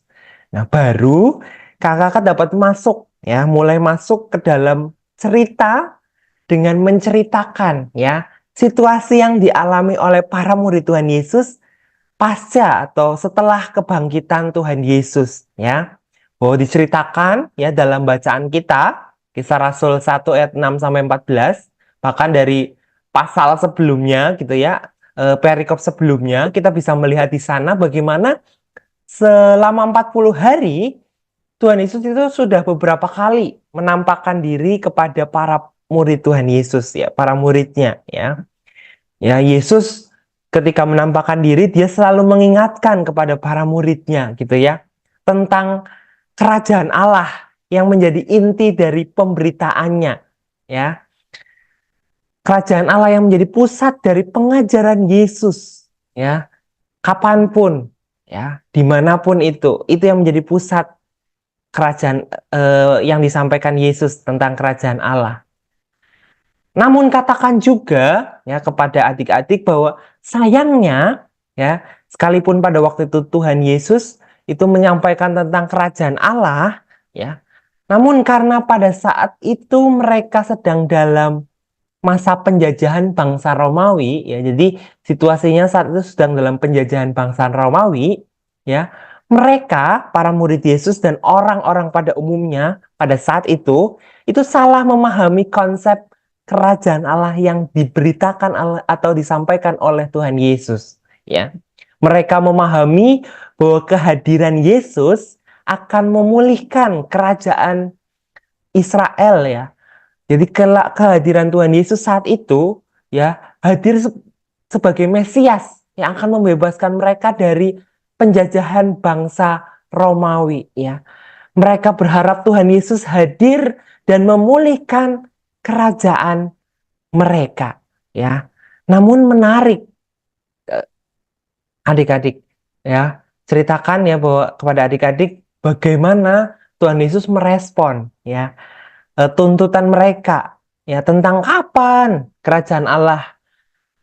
Nah, baru kakak-kakak dapat masuk, ya, mulai masuk ke dalam cerita dengan menceritakan, ya, situasi yang dialami oleh para murid Tuhan Yesus pasca atau setelah kebangkitan Tuhan Yesus, ya. Bahwa diceritakan, ya, dalam bacaan kita, Kisah Rasul 1 ayat 6 sampai 14, bahkan dari pasal sebelumnya, gitu ya, perikop sebelumnya, kita bisa melihat di sana bagaimana selama 40 hari Tuhan Yesus itu sudah beberapa kali menampakkan diri kepada para murid Tuhan Yesus, ya, para muridnya, ya. Ya, Yesus ketika menampakkan diri, dia selalu mengingatkan kepada para muridnya, gitu ya, tentang kerajaan Allah yang menjadi inti dari pemberitaannya, ya. Kerajaan Allah yang menjadi pusat dari pengajaran Yesus, ya. Kapanpun, ya, dimanapun itu yang menjadi pusat kerajaan yang disampaikan Yesus tentang kerajaan Allah. Namun katakan juga ya kepada adik-adik bahwa sayangnya ya, sekalipun pada waktu itu Tuhan Yesus itu menyampaikan tentang kerajaan Allah ya, namun karena pada saat itu mereka sedang dalam masa penjajahan bangsa Romawi ya, jadi situasinya saat itu sedang dalam penjajahan bangsa Romawi ya, mereka para murid Yesus dan orang-orang pada umumnya pada saat itu salah memahami konsep kerajaan Allah yang diberitakan atau disampaikan oleh Tuhan Yesus ya. Mereka memahami bahwa kehadiran Yesus akan memulihkan kerajaan Israel ya. Jadi kehadiran Tuhan Yesus saat itu ya hadir sebagai Mesias yang akan membebaskan mereka dari penjajahan bangsa Romawi ya. Mereka berharap Tuhan Yesus hadir dan memulihkan kerajaan mereka ya. Namun menarik adik-adik ya, ceritakan ya bahwa kepada adik-adik bagaimana Tuhan Yesus merespon ya tuntutan mereka ya tentang kapan kerajaan Allah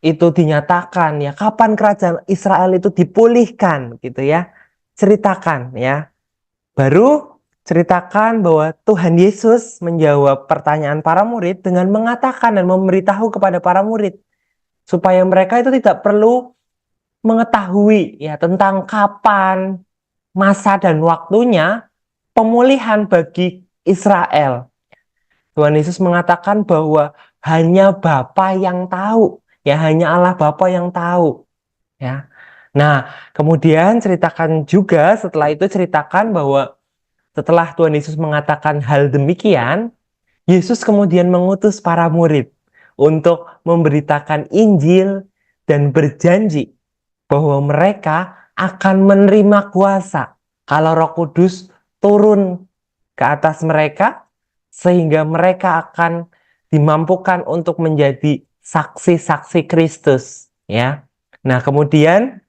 itu dinyatakan ya, kapan kerajaan Israel itu dipulihkan gitu ya. Ceritakan ya. Baru ceritakan bahwa Tuhan Yesus menjawab pertanyaan para murid dengan mengatakan dan memberitahu kepada para murid supaya mereka itu tidak perlu mengetahui ya tentang kapan masa dan waktunya pemulihan bagi Israel. Tuhan Yesus mengatakan bahwa hanya Bapa yang tahu, ya hanya Allah Bapa yang tahu. Ya. Nah, kemudian ceritakan juga setelah itu ceritakan bahwa setelah Tuhan Yesus mengatakan hal demikian, Yesus kemudian mengutus para murid untuk memberitakan Injil dan berjanji bahwa mereka akan menerima kuasa kalau Roh Kudus turun ke atas mereka, sehingga mereka akan dimampukan untuk menjadi saksi-saksi Kristus. Ya. Nah, kemudian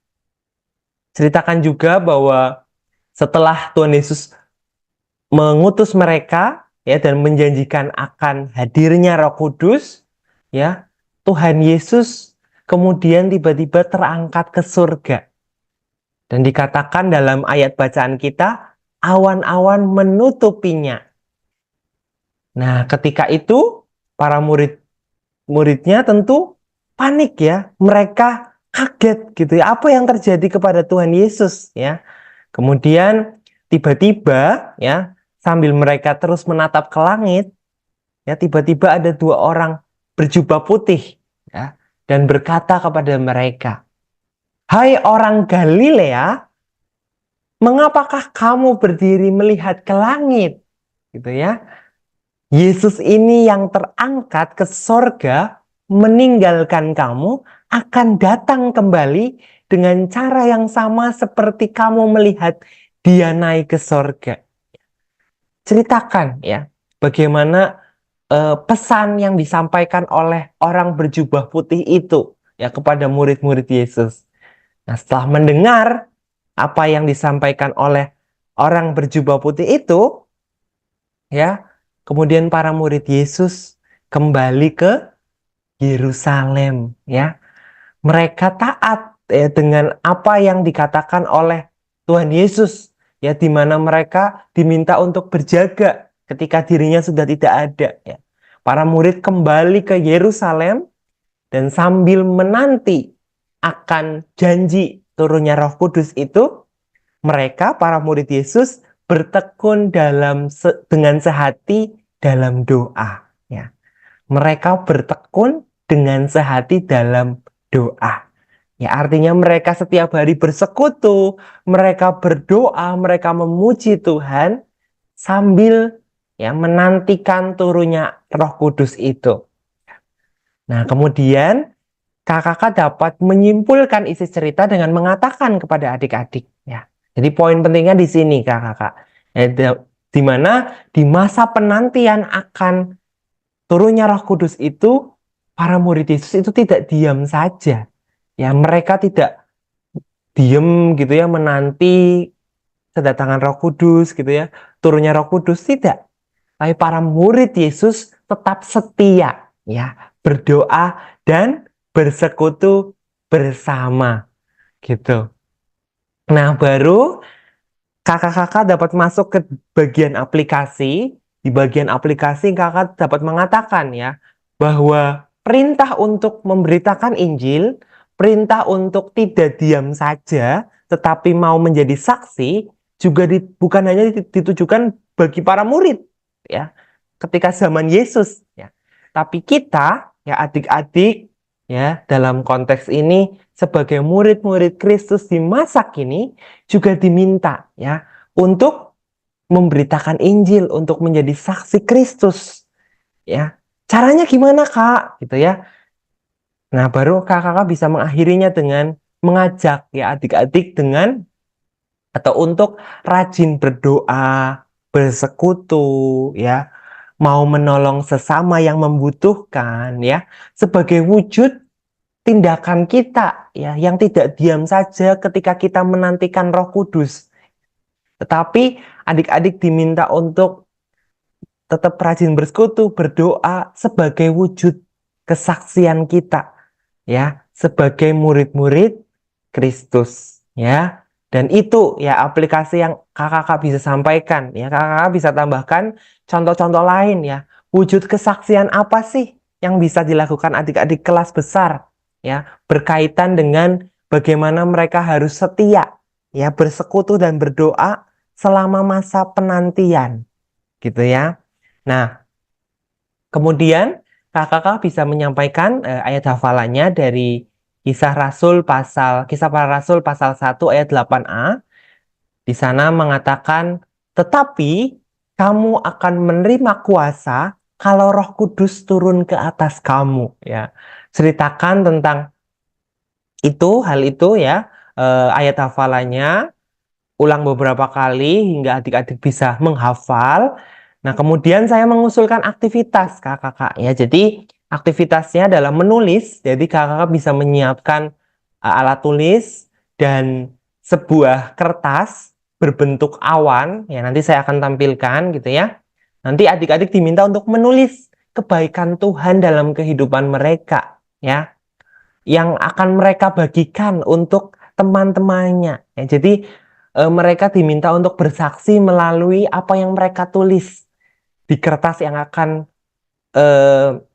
ceritakan juga bahwa setelah Tuhan Yesus mengutus mereka ya dan menjanjikan akan hadirnya Roh Kudus, ya, Tuhan Yesus kemudian tiba-tiba terangkat ke surga. Dan dikatakan dalam ayat bacaan kita, awan-awan menutupinya. Nah, ketika itu para murid-muridnya tentu panik ya, mereka kaget gitu ya, apa yang terjadi kepada Tuhan Yesus ya. Kemudian tiba-tiba ya, sambil mereka terus menatap ke langit, ya tiba-tiba ada dua orang berjubah putih ya, dan berkata kepada mereka, "Hai orang Galilea, mengapakah kamu berdiri melihat ke langit?" Gitu ya. Yesus ini yang terangkat ke sorga, meninggalkan kamu, akan datang kembali dengan cara yang sama seperti kamu melihat dia naik ke sorga. Ceritakan ya, bagaimana pesan yang disampaikan oleh orang berjubah putih itu ya kepada murid-murid Yesus. Nah, setelah mendengar apa yang disampaikan oleh orang berjubah putih itu, ya, kemudian para murid Yesus kembali ke Yerusalem, ya. Mereka taat ya dengan apa yang dikatakan oleh Tuhan Yesus, ya, di mana mereka diminta untuk berjaga ketika dirinya sudah tidak ada, ya. Para murid kembali ke Yerusalem dan sambil menanti akan janji turunnya Roh Kudus itu, mereka para murid Yesus bertekun dengan sehati dalam doa. Ya. Mereka bertekun dengan sehati dalam doa. Ya, artinya mereka setiap hari bersekutu, mereka berdoa, mereka memuji Tuhan sambil ya menantikan turunnya Roh Kudus itu. Nah, kemudian kakak dapat menyimpulkan isi cerita dengan mengatakan kepada adik-adik. Ya, jadi poin pentingnya di sini kakak. Ya, di mana di masa penantian akan turunnya Roh Kudus itu, para murid Yesus itu tidak diam saja. Ya, mereka tidak diam gitu ya menanti kedatangan Roh Kudus gitu ya, turunnya Roh Kudus, tidak. Tapi para murid Yesus tetap setia ya, berdoa dan bersekutu bersama gitu. Nah, baru kakak-kakak dapat masuk ke bagian aplikasi. Di bagian aplikasi kakak dapat mengatakan ya, bahwa perintah untuk memberitakan Injil, perintah untuk tidak diam saja, tetapi mau menjadi saksi, juga bukan hanya ditujukan bagi para murid, ya, ketika zaman Yesus, ya. Tapi kita, ya adik-adik, ya, dalam konteks ini, sebagai murid-murid Kristus di masa kini, juga diminta, ya, untuk memberitakan Injil, untuk menjadi saksi Kristus, ya. Caranya gimana, Kak? Gitu ya. Nah, baru kakak bisa mengakhirinya dengan mengajak ya adik-adik dengan atau untuk rajin berdoa, bersekutu ya, mau menolong sesama yang membutuhkan ya, sebagai wujud tindakan kita ya yang tidak diam saja ketika kita menantikan Roh Kudus. Tetapi adik-adik diminta untuk tetap rajin bersekutu, berdoa sebagai wujud kesaksian kita ya, sebagai murid-murid Kristus ya. Dan itu ya aplikasi yang kakak bisa sampaikan ya. Kakak bisa tambahkan contoh-contoh lain ya. Wujud kesaksian apa sih yang bisa dilakukan adik-adik kelas besar ya, berkaitan dengan bagaimana mereka harus setia ya, bersekutu dan berdoa selama masa penantian gitu ya. Nah, kemudian kakak bisa menyampaikan ayat hafalannya dari Kisah Para Rasul pasal 1 ayat 8a. Di sana mengatakan, "Tetapi kamu akan menerima kuasa kalau Roh Kudus turun ke atas kamu." Ya, ceritakan tentang hal itu ya, ayat hafalannya, ulang beberapa kali hingga adik-adik bisa menghafal. Nah, kemudian saya mengusulkan aktivitas kakak ya. Jadi aktivitasnya adalah menulis. Jadi kakak bisa menyiapkan alat tulis dan sebuah kertas berbentuk awan. Ya, nanti saya akan tampilkan gitu ya. Nanti adik-adik diminta untuk menulis kebaikan Tuhan dalam kehidupan mereka ya, yang akan mereka bagikan untuk teman-temannya. Ya, jadi mereka diminta untuk bersaksi melalui apa yang mereka tulis di kertas yang akan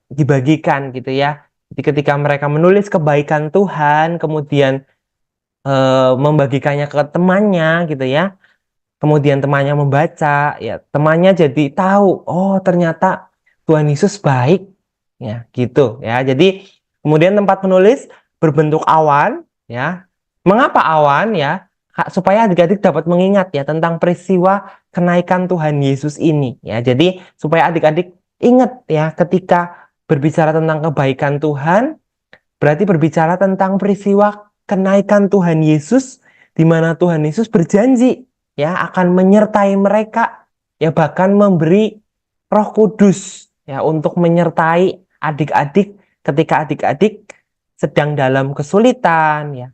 dibagikan gitu ya. Jadi ketika mereka menulis kebaikan Tuhan, kemudian membagikannya ke temannya gitu ya, kemudian temannya membaca, ya temannya jadi tahu, oh ternyata Tuhan Yesus baik, ya gitu ya. Jadi kemudian tempat menulis berbentuk awan, ya. Mengapa awan ya? Supaya adik-adik dapat mengingat ya tentang peristiwa kenaikan Tuhan Yesus ini ya. Jadi supaya adik-adik ingat ya, ketika berbicara tentang kebaikan Tuhan, berarti berbicara tentang peristiwa kenaikan Tuhan Yesus, di mana Tuhan Yesus berjanji ya akan menyertai mereka ya, bahkan memberi Roh Kudus ya untuk menyertai adik-adik ketika adik-adik sedang dalam kesulitan ya.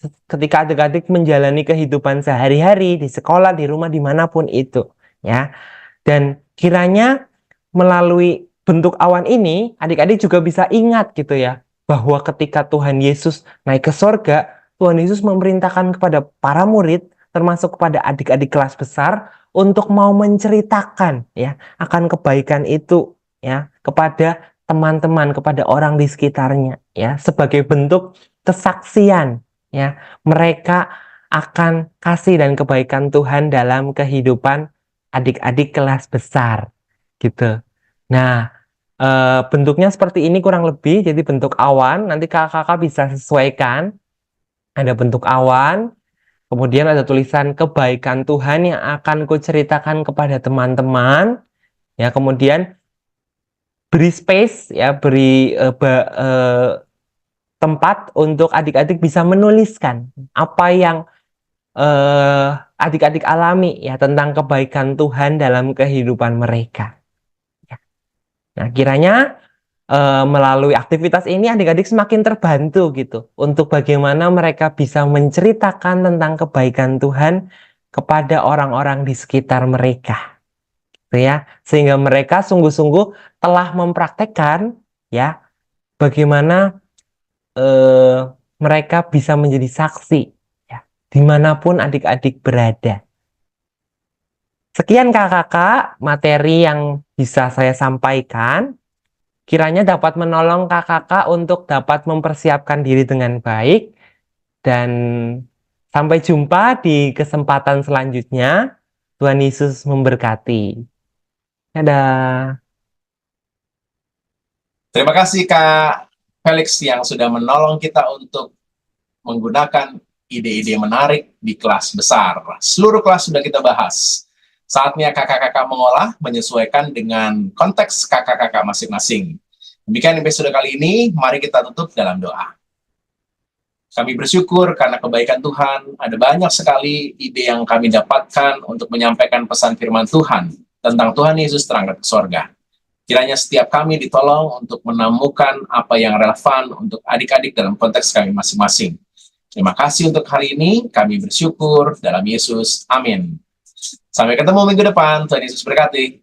Ketika adik-adik menjalani kehidupan sehari-hari, di sekolah, di rumah, dimanapun itu, ya. Dan kiranya melalui bentuk awan ini, adik-adik juga bisa ingat gitu ya, bahwa ketika Tuhan Yesus naik ke sorga, Tuhan Yesus memerintahkan kepada para murid, termasuk kepada adik-adik kelas besar, untuk mau menceritakan ya akan kebaikan itu ya kepada teman-teman, kepada orang di sekitarnya ya, sebagai bentuk kesaksian. Ya, mereka akan kasih dan kebaikan Tuhan dalam kehidupan adik-adik kelas besar, gitu. Nah, bentuknya seperti ini kurang lebih, jadi bentuk awan. Nanti kakak-kakak bisa sesuaikan. Ada bentuk awan, kemudian ada tulisan kebaikan Tuhan yang akan kuceritakan kepada teman-teman. Ya, kemudian beri space, ya, beri tempat untuk adik-adik bisa menuliskan apa yang adik-adik alami ya tentang kebaikan Tuhan dalam kehidupan mereka. Ya. Nah, kiranya melalui aktivitas ini adik-adik semakin terbantu gitu untuk bagaimana mereka bisa menceritakan tentang kebaikan Tuhan kepada orang-orang di sekitar mereka. Gitu ya. Sehingga mereka sungguh-sungguh telah mempraktekkan ya bagaimana mereka bisa menjadi saksi ya, dimanapun adik-adik berada. Sekian kakak-kakak materi yang bisa saya sampaikan. Kiranya dapat menolong kakak-kakak untuk dapat mempersiapkan diri dengan baik. Dan sampai jumpa di kesempatan selanjutnya. Tuhan Yesus memberkati. Dadah. Terima kasih Kak Felix yang sudah menolong kita untuk menggunakan ide-ide menarik di kelas besar. Seluruh kelas sudah kita bahas. Saatnya kakak-kakak mengolah menyesuaikan dengan konteks kakak-kakak masing-masing. Demikian episode kali ini, mari kita tutup dalam doa. Kami bersyukur karena kebaikan Tuhan, ada banyak sekali ide yang kami dapatkan untuk menyampaikan pesan firman Tuhan tentang Tuhan Yesus terangkat ke sorga. Kiranya setiap kami ditolong untuk menemukan apa yang relevan untuk adik-adik dalam konteks kami masing-masing. Terima kasih untuk hari ini, kami bersyukur dalam Yesus. Amin. Sampai ketemu minggu depan, Tuhan Yesus berkati.